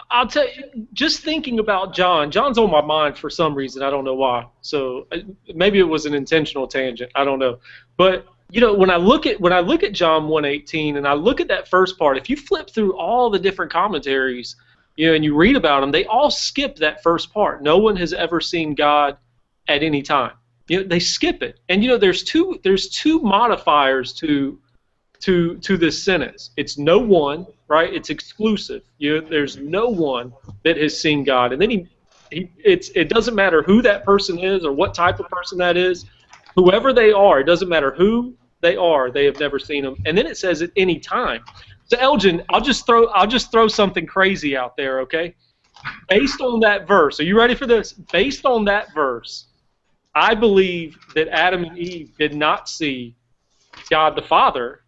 I'll tell you, just thinking about John's on my mind for some reason. I don't know why. So maybe it was an intentional tangent. I don't know. But you know, when I look at John 1:18 and I look at that first part, if you flip through all the different commentaries, you know, and you read about them, they all skip that first part. No one has ever seen God at any time. You know, they skip it. And you know, there's two modifiers to this sentence. It's no one, right? It's exclusive. There's no one that has seen God. And then it doesn't matter who that person is or what type of person that is, whoever they are. It doesn't matter who they are. They have never seen him. And then it says at any time. So Elgin, I'll just throw something crazy out there, okay? Based on that verse, are you ready for this? Based on that verse, I believe that Adam and Eve did not see God the Father.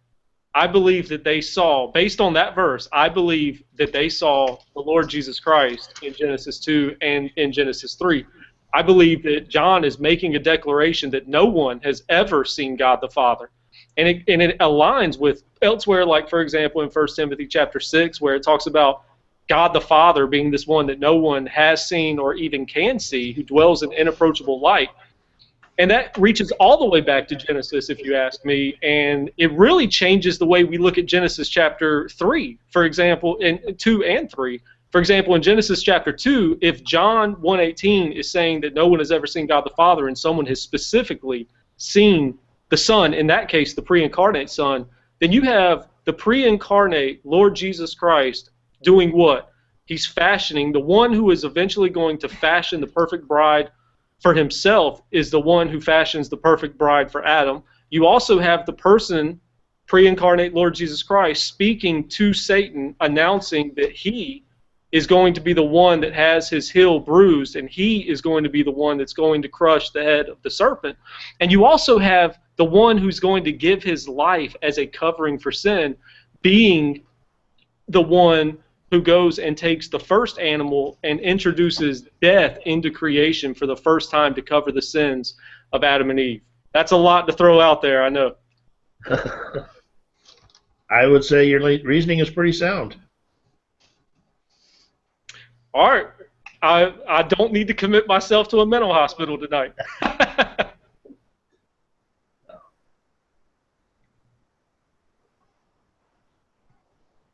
I believe that they saw, based on that verse, I believe that they saw the Lord Jesus Christ in Genesis 2 and in Genesis 3. I believe that John is making a declaration that no one has ever seen God the Father. And it aligns with elsewhere, like, for example, in 1 Timothy chapter 6, where it talks about God the Father being this one that no one has seen or even can see, who dwells in inapproachable light. And that reaches all the way back to Genesis, if you ask me, and it really changes the way we look at Genesis chapter 3, for example, in 2 and 3. For example, in Genesis chapter 2, if John 1:18 is saying that no one has ever seen God the Father and someone has specifically seen the Son, in that case the pre-incarnate Son, then you have the pre-incarnate Lord Jesus Christ doing what? He's fashioning, the one who is eventually going to fashion the perfect bride for himself is the one who fashions the perfect bride for Adam. You also have the person, pre-incarnate Lord Jesus Christ, speaking to Satan, announcing that he is going to be the one that has his heel bruised, and he is going to be the one that's going to crush the head of the serpent. And you also have the one who's going to give his life as a covering for sin, being the one who goes and takes the first animal and introduces death into creation for the first time to cover the sins of Adam and Eve. That's a lot to throw out there, I know. I would say your reasoning is pretty sound. All right. I don't need to commit myself to a mental hospital tonight.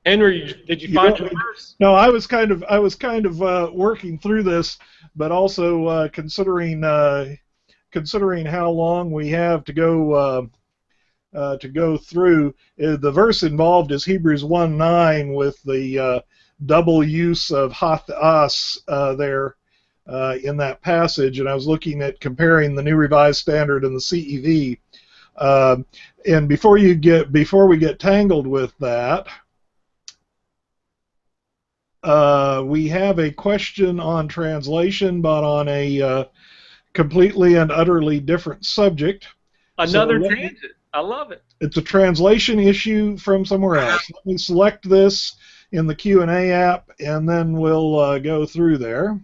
Henry, did you find your verse? No, I was kind of working through this, but also considering how long we have to go through. The verse involved is Hebrews 1:9 with the double use of hath there in that passage, and I was looking at comparing the New Revised Standard and the CEV. And before we get tangled with that. We have a question on translation, but on a completely and utterly different subject. Another tangent. I love it. It's a translation issue from somewhere else. Let me select this in the Q&A app, and then we'll go through there.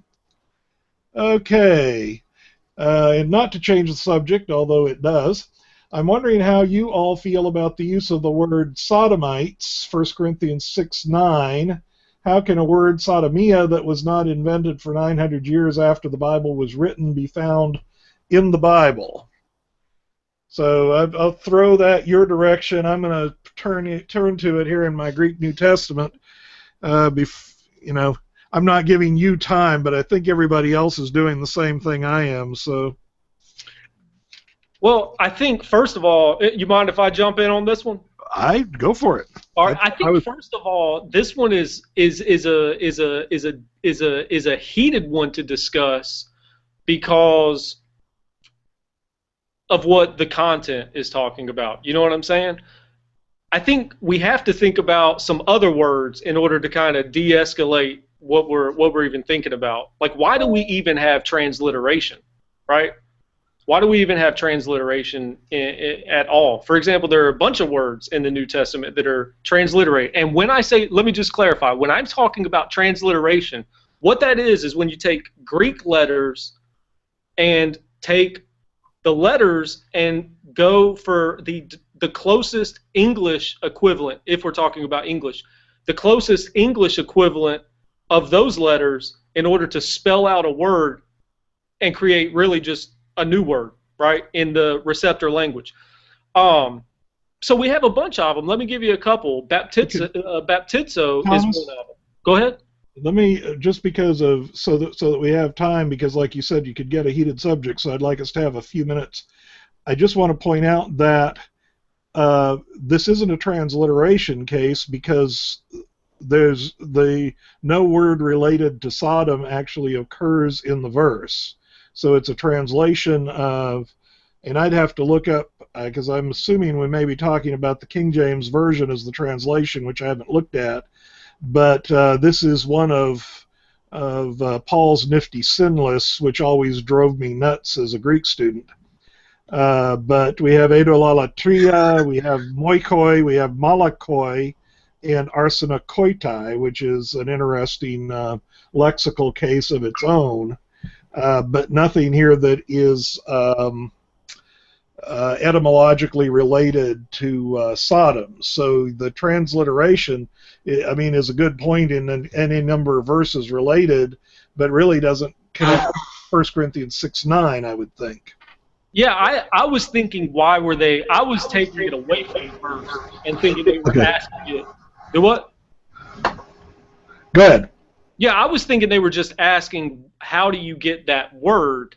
Okay. And not to change the subject, although it does, I'm wondering how you all feel about the use of the word sodomites, 1 Corinthians 6:9. How can a word sodomia that was not invented for 900 years after the Bible was written be found in the Bible? So I'll throw that your direction. I'm going to turn to it here in my Greek New Testament. You know, I'm not giving you time, but I think everybody else is doing the same thing I am. So. Well, I think first of all, you mind if I jump in on this one? I go for it. All right, I think first of all, this one is a heated one to discuss because of what the content is talking about. You know what I'm saying? I think we have to think about some other words in order to kind of de-escalate what we're even thinking about. Like, why do we even have transliteration, right? Why do we even have transliteration at all? For example, there are a bunch of words in the New Testament that are transliterated. And when I say, let me just clarify, when I'm talking about transliteration, what that is when you take Greek letters and take the letters and go for the closest English equivalent, if we're talking about English, the closest English equivalent of those letters in order to spell out a word and create really just a new word, right, in the receptor language. So we have a bunch of them. Let me give you a couple. Baptizo is one of them. Go ahead. Let me, just because of, so that we have time, because like you said, you could get a heated subject, so I'd like us to have a few minutes. I just want to point out that this isn't a transliteration case, because there's no word related to Sodom actually occurs in the verse. So it's a translation of, and I'd have to look up, because I'm assuming we may be talking about the King James Version as the translation, which I haven't looked at. But this is one of Paul's nifty sin lists, which always drove me nuts as a Greek student. But we have edolalatria, we have moikoi, we have malakoi, and arsenokoitai, which is an interesting lexical case of its own. But nothing here that is etymologically related to Sodom. So the transliteration, I mean, is a good point in any number of verses related, but really doesn't connect 1 Corinthians 6:9, I would think. Yeah, I was thinking, why were they? I was taking it away from the verse and thinking they were asking it. Do what? Go ahead. Yeah, I was thinking they were just asking, how do you get that word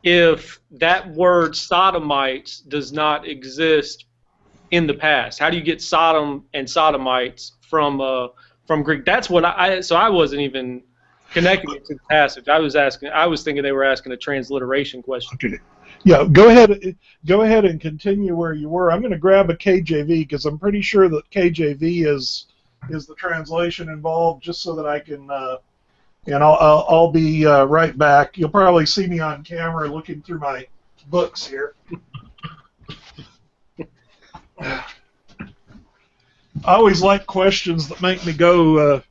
if that word sodomites does not exist in the past? How do you get Sodom and sodomites from Greek? That's what so I wasn't even connecting it to the passage. I was thinking they were asking a transliteration question. Okay. Yeah, go ahead and continue where you were. I'm going to grab a KJV, because I'm pretty sure that KJV is the translation involved, just so that I can and I'll be right back. You'll probably see me on camera looking through my books here. I always like questions that make me go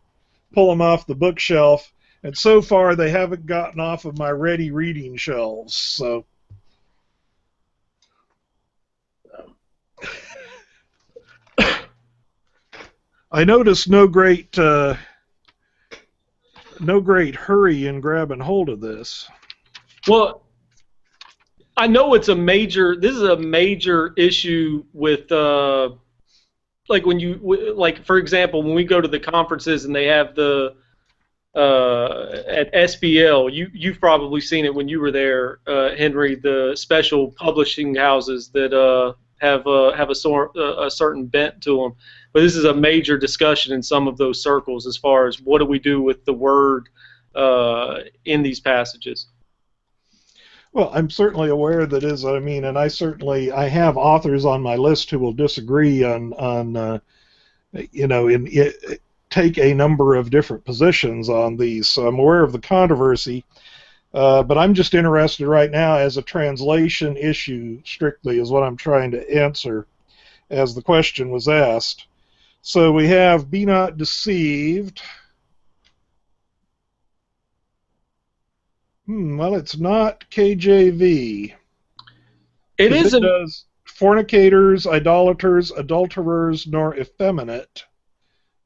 pull them off the bookshelf, and so far they haven't gotten off of my ready reading shelves. So I noticed no great hurry in grabbing hold of this. Well, I know this is a major issue with, like for example, when we go to the conferences and they have the, at SBL, you've probably seen it when you were there, Henry, the special publishing houses that have a certain bent to them. But this is a major discussion in some of those circles as far as what do we do with the word in these passages. Well, I'm certainly aware that is. I mean, and I have authors on my list who will disagree on take a number of different positions on these. So I'm aware of the controversy, but I'm just interested right now as a translation issue strictly is what I'm trying to answer, as the question was asked. So we have "Be not deceived." Well, it's not KJV. It isn't. It does fornicators, idolaters, adulterers, nor effeminate,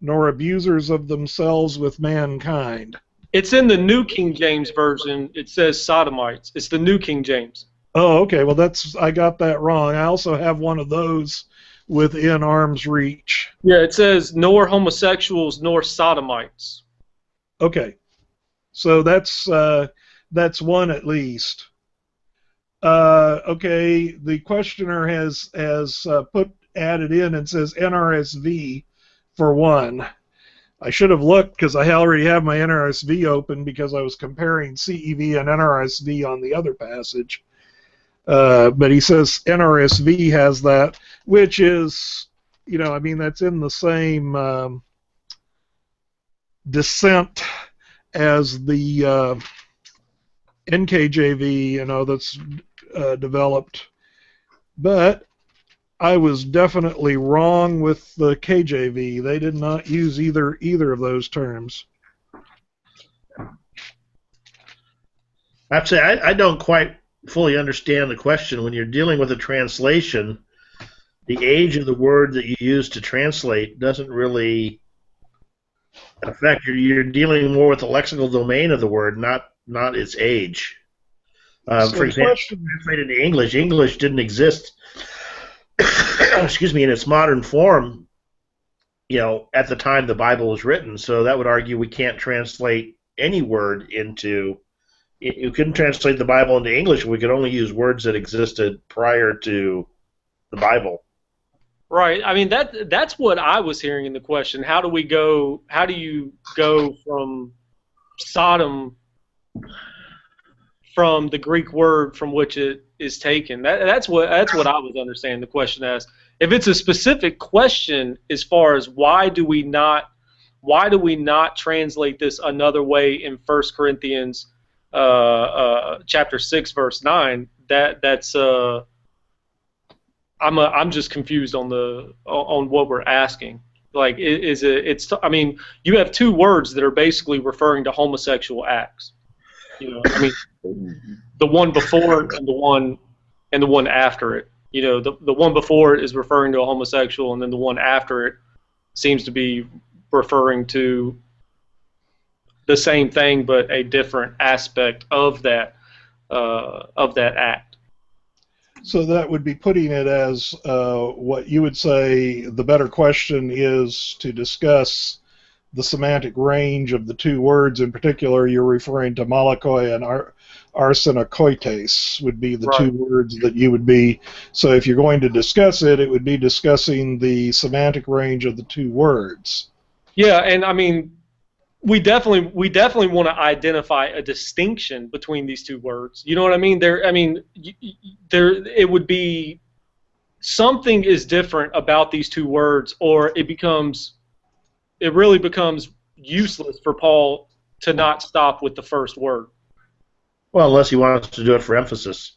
nor abusers of themselves with mankind. It's in the New King James Version. It says sodomites. It's the New King James. Oh, okay. Well, I got that wrong. I also have one of those within arm's reach. Yeah, it says nor homosexuals nor sodomites. Okay. So that's one at least. Okay, the questioner has added in and says NRSV for one. I should have looked, because I already have my NRSV open, because I was comparing CEV and NRSV on the other passage. But he says NRSV has that, which is, I mean, that's in the same descent as the NKJV, that's developed. But I was definitely wrong with the KJV. They did not use either of those terms. Actually, I don't quite fully understand the question. When you're dealing with a translation, the age of the word that you use to translate doesn't really In effect, you're dealing more with the lexical domain of the word, not its age. So For the example, question, translated to English, English didn't exist, excuse me, in its modern form, at the time the Bible was written. So that would argue we can't translate any word into. You couldn't translate the Bible into English. We could only use words that existed prior to the Bible. Right. I mean that's what I was hearing in the question. How do you go from Sodom from the Greek word from which it is taken? That's what I was understanding the question as. If it's a specific question as far as why do we not translate this another way in 1 Corinthians chapter 6 verse 9, that's I'm just confused on what we're asking. Like, I mean, you have two words that are basically referring to homosexual acts. I mean, the one before it and the one after it. The one before it is referring to a homosexual, and then the one after it seems to be referring to the same thing but a different aspect of that act. so that would be putting it as what you would say the better question is to discuss the semantic range of the two words. In particular, you're referring to malakoi and arsenokoites would be the two words that you would be. So if you're going to discuss it, it would be discussing the semantic range of the two words. Yeah, and I mean, we definitely want to identify a distinction between these two words. You know what I mean? It would be something is different about these two words, or it really becomes useless for Paul to not stop with the first word. Well, unless he wants to do it for emphasis.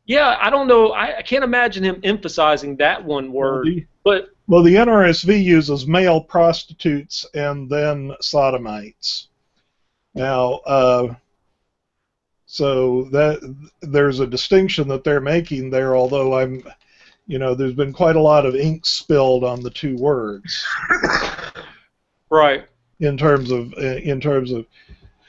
Yeah, I don't know. I can't imagine him emphasizing that one word. Well, the NRSV uses male prostitutes and then sodomites. Now, so that there's a distinction that they're making there, although there's been quite a lot of ink spilled on the two words. Right. In terms of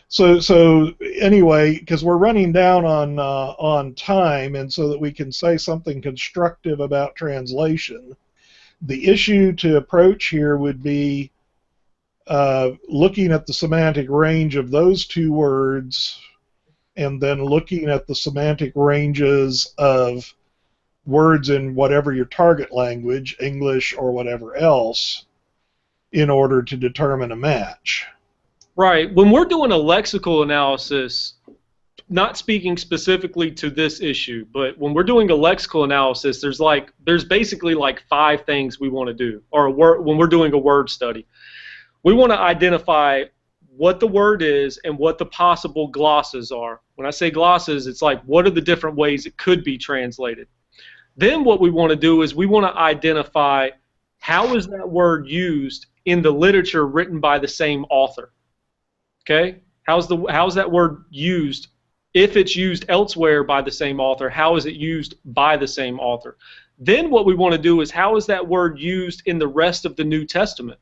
so anyway, because we're running down on time, and so that we can say something constructive about translation, the issue to approach here would be looking at the semantic range of those two words, and then looking at the semantic ranges of words in whatever your target language, English or whatever else, in order to determine a match. Right. When we're doing a lexical analysis, not speaking specifically to this issue, but when we're doing a lexical analysis, there's basically like 5 things we want to do, or when we're doing a word study. We want to identify what the word is and what the possible glosses are. When I say glosses, it's like what are the different ways it could be translated. Then what we want to do is we want to identify how is that word used in the literature written by the same author. Okay? How's that word used? If it's used elsewhere by the same author, how is it used by the same author? Then what we want to do is how is that word used in the rest of the New Testament?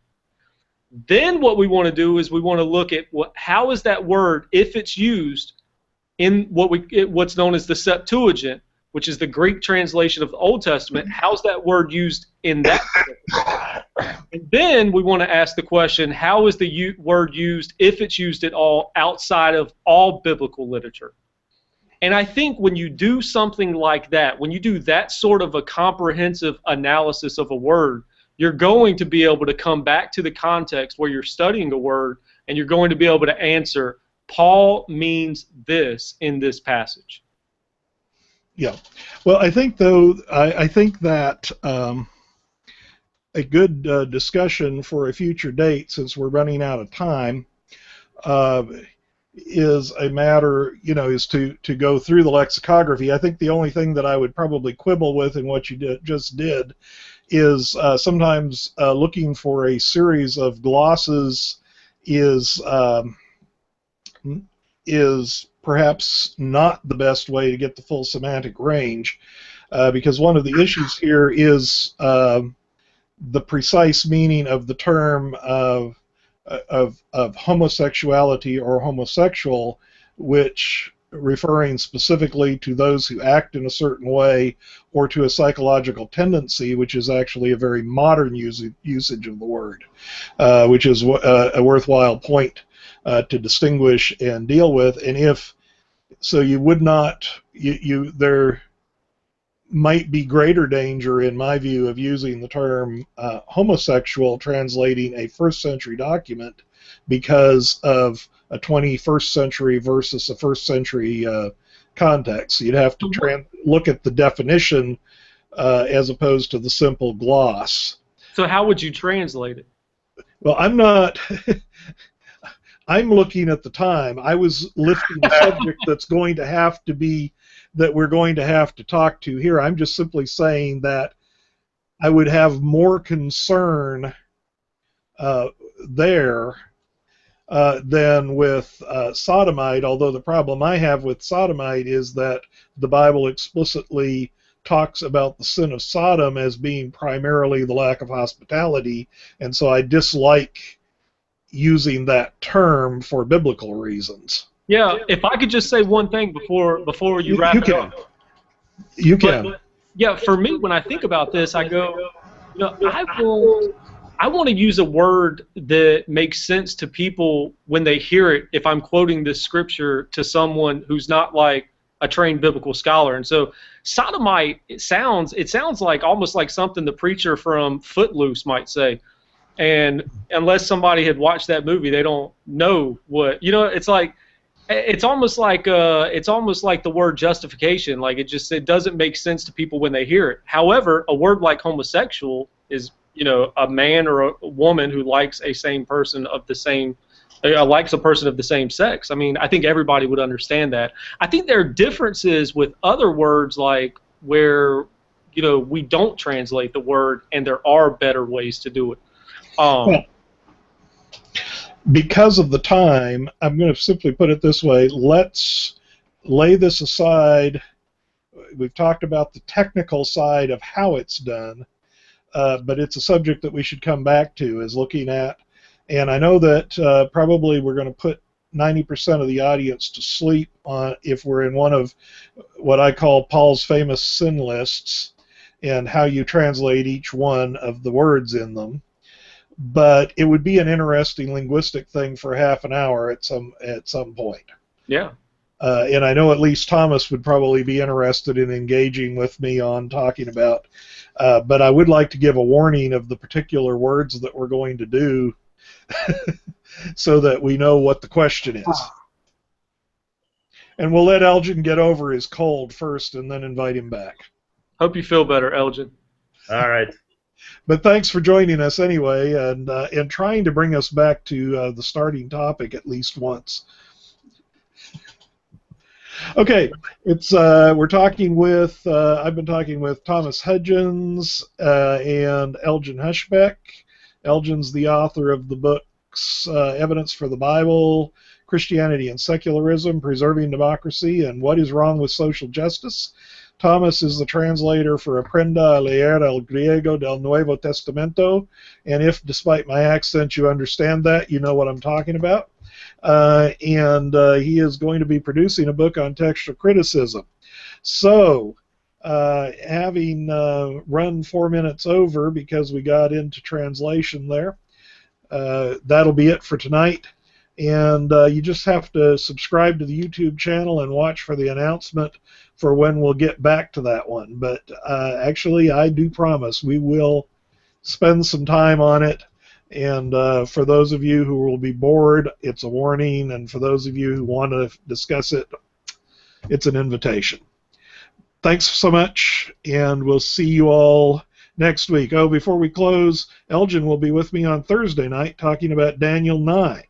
Then what we want to do is we want to look at how is that word, if it's used in what's known as the Septuagint, which is the Greek translation of the Old Testament, how's that word used in that? And then we want to ask the question, how is the word used, if it's used at all, outside of all biblical literature? And I think when you do something like that, when you do that sort of a comprehensive analysis of a word, you're going to be able to come back to the context where you're studying a word, and you're going to be able to answer, Paul means this in this passage. Yeah. Well, I think, though, I think that a good discussion for a future date, since we're running out of time, is a matter, is to go through the lexicography. I think the only thing that I would probably quibble with in what you just did is sometimes looking for a series of glosses is perhaps not the best way to get the full semantic range, because one of the issues here is the precise meaning of the term of homosexuality or homosexual, which referring specifically to those who act in a certain way, or to a psychological tendency, which is actually a very modern usage of the word, which is a worthwhile point to distinguish and deal with. And if so, you would not, there might be greater danger, in my view, of using the term homosexual translating a first century document because of a 21st century versus a first century context. You'd have to look at the definition as opposed to the simple gloss. So how would you translate it? Well, I'm not. I'm looking at the time. I was lifting a subject that's going to have to be, that we're going to have to talk to here. I'm just simply saying that I would have more concern there than with sodomite, although the problem I have with sodomite is that the Bible explicitly talks about the sin of Sodom as being primarily the lack of hospitality, and so I dislike using that term for biblical reasons. Yeah, if I could just say one thing before you wrap it up. You can. But, yeah, for me, when I think about this, I go, I want to use a word that makes sense to people when they hear it if I'm quoting this scripture to someone who's not like a trained biblical scholar. And so sodomite, it sounds like almost like something the preacher from Footloose might say. And unless somebody had watched that movie, they don't know what, it's like, it's almost like the word justification. Like it doesn't make sense to people when they hear it. However, a word like homosexual is, a man or a woman who likes a person of the same sex. I mean, I think everybody would understand that. I think there are differences with other words, like where we don't translate the word, and there are better ways to do it. Well, because of the time, I'm going to simply put it this way. Let's lay this aside. We've talked about the technical side of how it's done, but it's a subject that we should come back to, is looking at, and I know that probably we're going to put 90% of the audience to sleep if we're in one of what I call Paul's famous sin lists, and how you translate each one of the words in them. But it would be an interesting linguistic thing for half an hour at some point. Yeah. And I know at least Thomas would probably be interested in engaging with me on talking about. But I would like to give a warning of the particular words that we're going to do, so that we know what the question is. And we'll let Elgin get over his cold first, and then invite him back. Hope you feel better, Elgin. All right. But thanks for joining us anyway, and trying to bring us back to the starting topic at least once. Okay, we're talking with I've been talking with Thomas Hudgens and Elgin Hushbeck. Elgin's the author of the books Evidence for the Bible, Christianity and Secularism, Preserving Democracy, and What is Wrong with Social Justice. Thomas is the translator for Aprenda a leer el griego del Nuevo Testamento, and if, despite my accent, you understand that, you know what I'm talking about. And he is going to be producing a book on textual criticism. So, having run 4 minutes over because we got into translation there, that'll be it for tonight. And you just have to subscribe to the YouTube channel and watch for the announcement for when we'll get back to that one. But actually, I do promise we will spend some time on it. And for those of you who will be bored, it's a warning. And for those of you who want to discuss it, it's an invitation. Thanks so much, and we'll see you all next week. Oh, before we close, Elgin will be with me on Thursday night talking about Daniel 9.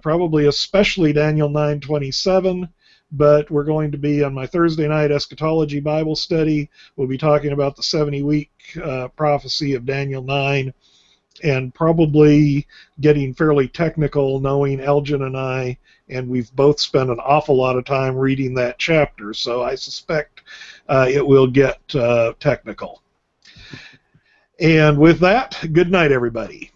Probably especially Daniel 9:27, but we're going to be on my Thursday night eschatology Bible study. We'll be talking about the 70-week prophecy of Daniel 9, and probably getting fairly technical, knowing Elgin and we've both spent an awful lot of time reading that chapter, so I suspect it will get technical. And with that, good night, everybody.